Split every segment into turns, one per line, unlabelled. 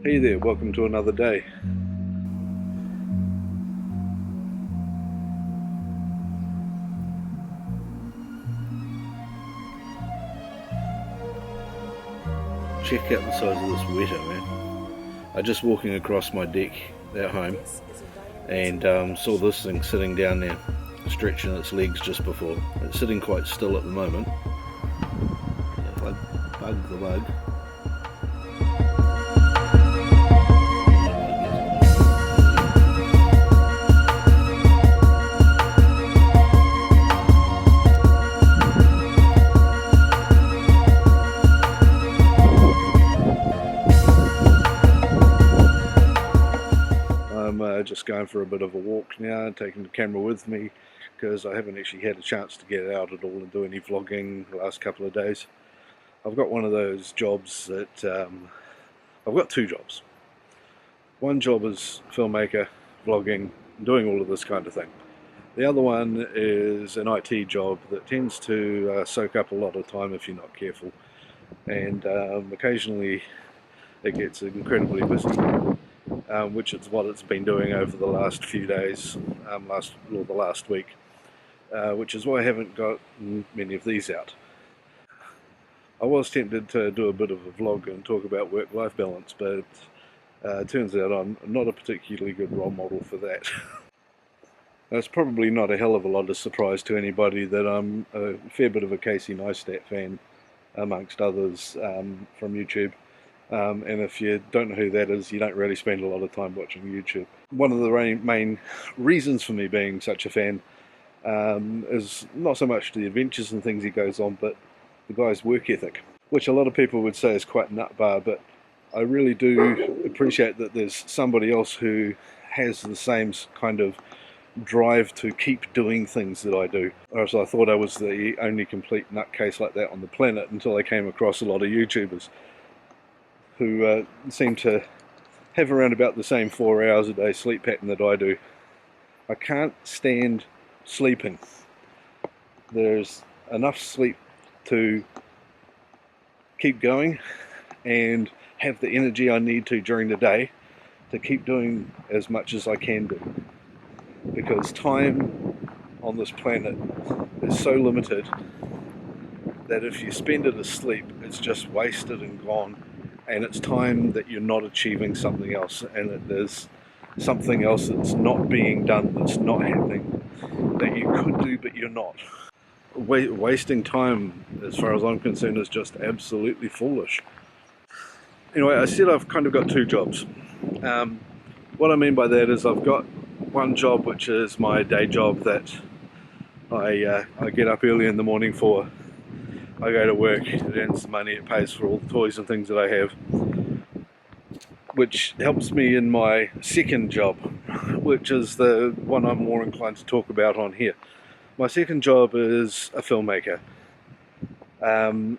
Hey there, welcome to another day. Check out the size of this weta, man. I'm just walking across my deck at home and saw this thing sitting down there, stretching its legs just before. It's sitting quite still at the moment. If I bug the bug. I'm just going for a bit of a walk now, taking the camera with me because I haven't actually had a chance to get out at all and do any vlogging the last couple of days. I've got one of those jobs that I've got two jobs. One job is filmmaker, vlogging, doing all of this kind of thing. The other one is an IT job that tends to soak up a lot of time if you're not careful, and occasionally it gets incredibly busy. Which is what it's been doing over the last few days, the last week, which is why I haven't got many of these out. I was tempted to do a bit of a vlog and talk about work-life balance, but it turns out I'm not a particularly good role model for that. It's probably not a hell of a lot of surprise to anybody that I'm a fair bit of a Casey Neistat fan, amongst others, from YouTube. And if you don't know who that is, you don't really spend a lot of time watching YouTube. One of the main reasons for me being such a fan is not so much the adventures and things he goes on, but the guy's work ethic, which a lot of people would say is quite nut bar, but I really do appreciate that there's somebody else who has the same kind of drive to keep doing things that I do. Whereas I thought I was the only complete nutcase like that on the planet until I came across a lot of YouTubers who seem to have around about the same 4 hours a day sleep pattern that I do. I can't stand sleeping. There's enough sleep to keep going and have the energy I need to during the day to keep doing as much as I can do. Because time on this planet is so limited that if you spend it asleep, it's just wasted and gone. And it's time that you're not achieving something else, and that there's something else that's not being done, that's not happening, that you could do but you're not. Wasting time, as far as I'm concerned, is just absolutely foolish. Anyway, I said I've kind of got two jobs. What I mean by that is I've got one job which is my day job that I get up early in the morning for. I go to work, it earns the money, it pays for all the toys and things that I have, which helps me in my second job, which is the one I'm more inclined to talk about on here. My second job is a filmmaker. And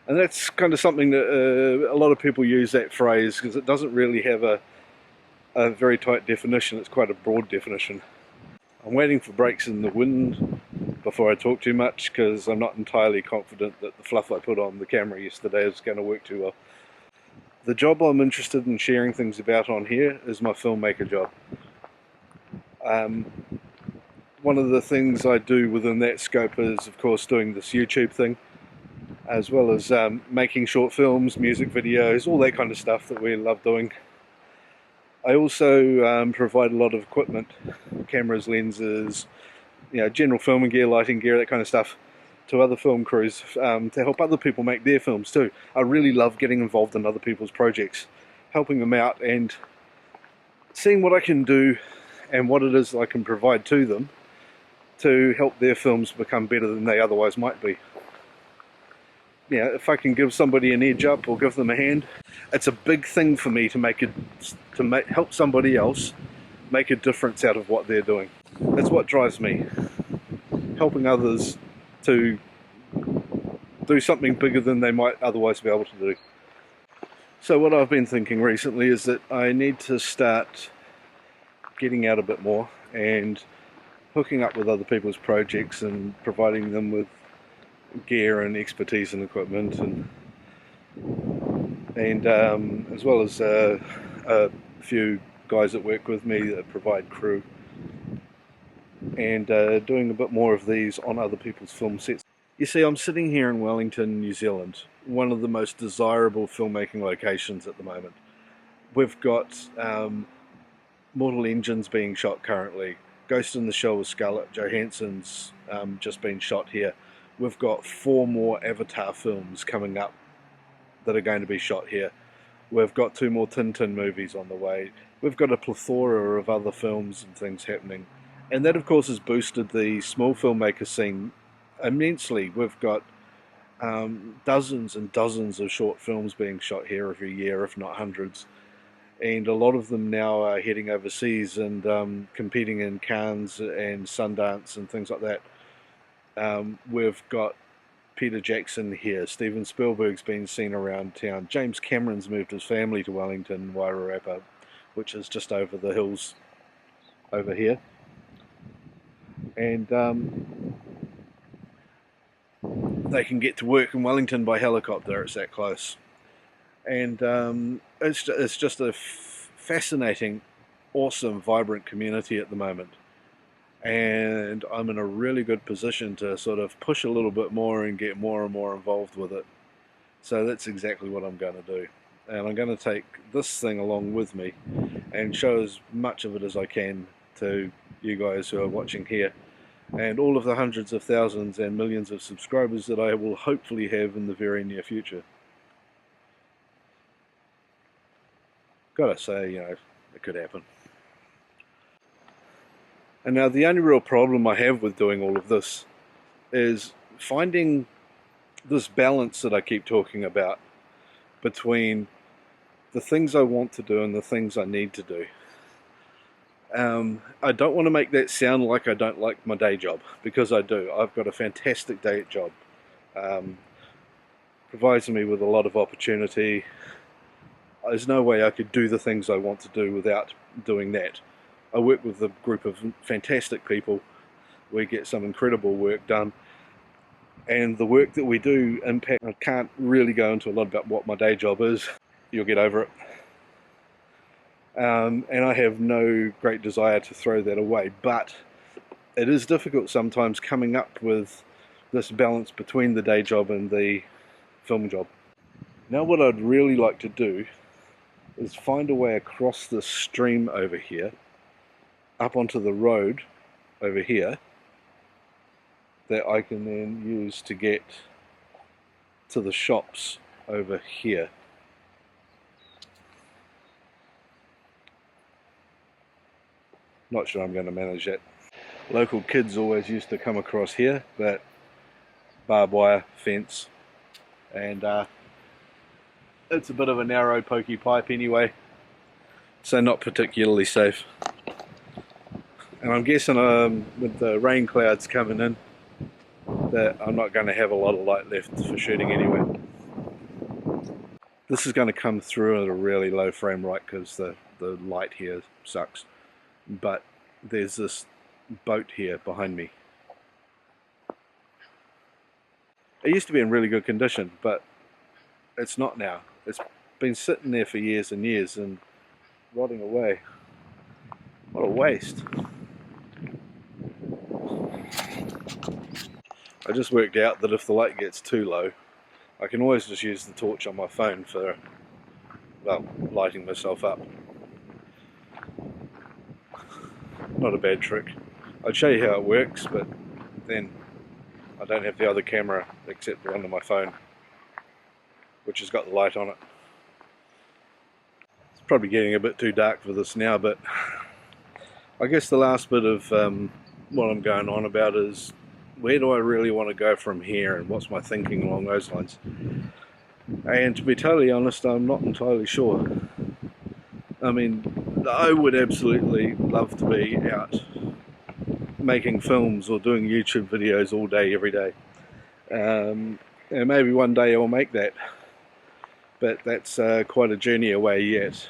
that's kind of something that a lot of people use that phrase because it doesn't really have a very tight definition. It's quite a broad definition. I'm waiting for breaks in the wind before I talk too much because I'm not entirely confident that the fluff I put on the camera yesterday is going to work too well. The job I'm interested in sharing things about on here is my filmmaker job. One of the things I do within that scope is, of course, doing this YouTube thing, as well as making short films, music videos, all that kind of stuff that we love doing. I also provide a lot of equipment, cameras, lenses, general filming gear, lighting gear, that kind of stuff, to other film crews to help other people make their films too. I really love getting involved in other people's projects, helping them out and seeing what I can do and what it is I can provide to them to help their films become better than they otherwise might be. If I can give somebody an edge up or give them a hand, it's a big thing for me to help somebody else make a difference out of what they're doing. That's what drives me, helping others to do something bigger than they might otherwise be able to do. So what I've been thinking recently is that I need to start getting out a bit more and hooking up with other people's projects and providing them with gear and expertise and equipment and and as well as a few guys that work with me that provide crew, and doing a bit more of these on other people's film sets. You see, I'm sitting here in Wellington, New Zealand, one of the most desirable filmmaking locations at the moment. We've got Mortal Engines being shot currently. Ghost in the Shell with Scarlett Johansson's just been shot here. We've got 4 more Avatar films coming up that are going to be shot here. We've got 2 more Tintin movies on the way. We've got a plethora of other films and things happening. And that, of course, has boosted the small filmmaker scene immensely. We've got dozens and dozens of short films being shot here every year, if not hundreds. And a lot of them now are heading overseas and competing in Cannes and Sundance and things like that. We've got Peter Jackson here. Steven Spielberg's been seen around town. James Cameron's moved his family to Wellington, Wairarapa, which is just over the hills over here. And they can get to work in Wellington by helicopter. It's that close. And it's just a fascinating, awesome, vibrant community at the moment. And I'm in a really good position to sort of push a little bit more and get more and more involved with it. So that's exactly what I'm going to do. And I'm going to take this thing along with me and show as much of it as I can to you guys who are watching here, and all of the hundreds of thousands and millions of subscribers that I will hopefully have in the very near future. Gotta say, it could happen. And now the only real problem I have with doing all of this is finding this balance that I keep talking about between the things I want to do and the things I need to do. I don't want to make that sound like I don't like my day job, because I do. I've got a fantastic day job. Provides me with a lot of opportunity. There's no way I could do the things I want to do without doing that. I work with a group of fantastic people. We get some incredible work done. And the work that we do impact. I can't really go into a lot about what my day job is. You'll get over it. And I have no great desire to throw that away. But it is difficult sometimes coming up with this balance between the day job and the film job. Now what I'd really like to do is find a way across this stream over here, up onto the road over here, that I can then use to get to the shops over here. Not sure I'm going to manage that. Local kids always used to come across here, but barbed wire fence, and it's a bit of a narrow pokey pipe anyway, so not particularly safe. And I'm guessing with the rain clouds coming in that I'm not going to have a lot of light left for shooting anyway. This is going to come through at a really low frame rate because the light here sucks. But there's this boat here behind me. It used to be in really good condition, but it's not now. It's been sitting there for years and years and rotting away. What a waste. I just worked out that if the light gets too low, I can always just use the torch on my phone for, well, lighting myself up. Not a bad trick. I'd show you how it works, but then I don't have the other camera except the one on my phone, which has got the light on it. It's probably getting a bit too dark for this now, but I guess the last bit of what I'm going on about is where do I really want to go from here, and what's my thinking along those lines. And to be totally honest, I'm not entirely sure. I mean, I would absolutely love to be out making films or doing YouTube videos all day, every day. And maybe one day I'll make that, but that's quite a journey away yet.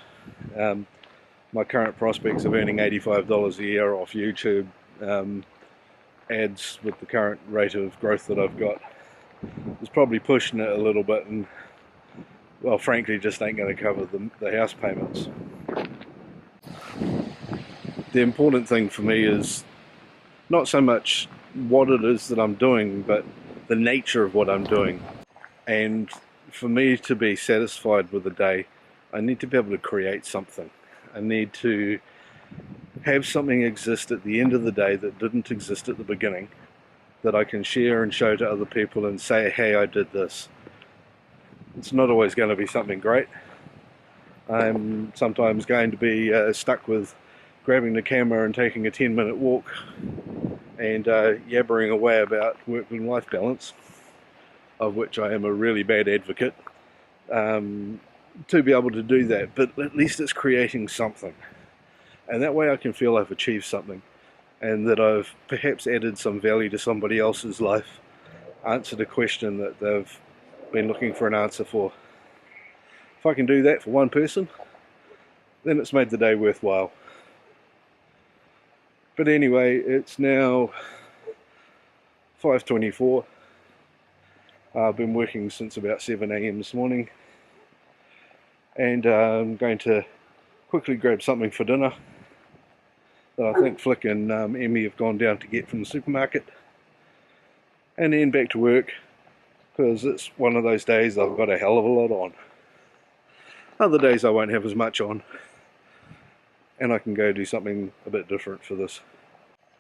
My current prospects of earning $85 a year off YouTube ads with the current rate of growth that I've got is probably pushing it a little bit, and well, frankly, just ain't going to cover the house payments. The important thing for me is not so much what it is that I'm doing, but the nature of what I'm doing. And for me to be satisfied with the day, I need to be able to create something. I need to have something exist at the end of the day that didn't exist at the beginning, that I can share and show to other people and say, hey, I did this. It's not always going to be something great. I'm sometimes going to be stuck with grabbing the camera and taking a 10-minute walk and yabbering away about work and life balance, of which I am a really bad advocate, to be able to do that. But at least it's creating something. And that way I can feel I've achieved something, and that I've perhaps added some value to somebody else's life, answered a question that they've been looking for an answer for. If I can do that for one person, then it's made the day worthwhile. But anyway, it's now 5:24. I've been working since about 7 a.m. this morning, and I'm going to quickly grab something for dinner that I think Flick and Emmy have gone down to get from the supermarket, and then back to work, because it's one of those days I've got a hell of a lot on. Other days I won't have as much on, and I can go do something a bit different for this.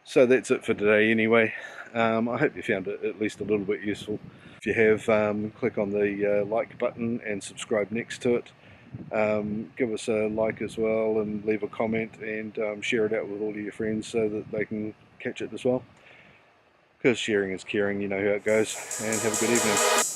So that's it for today anyway. I hope you found it at least a little bit useful. If you have, click on the like button and subscribe next to it. Give us a like as well, and leave a comment, and share it out with all of your friends so that they can catch it as well. Because sharing is caring, you know how it goes. And have a good evening.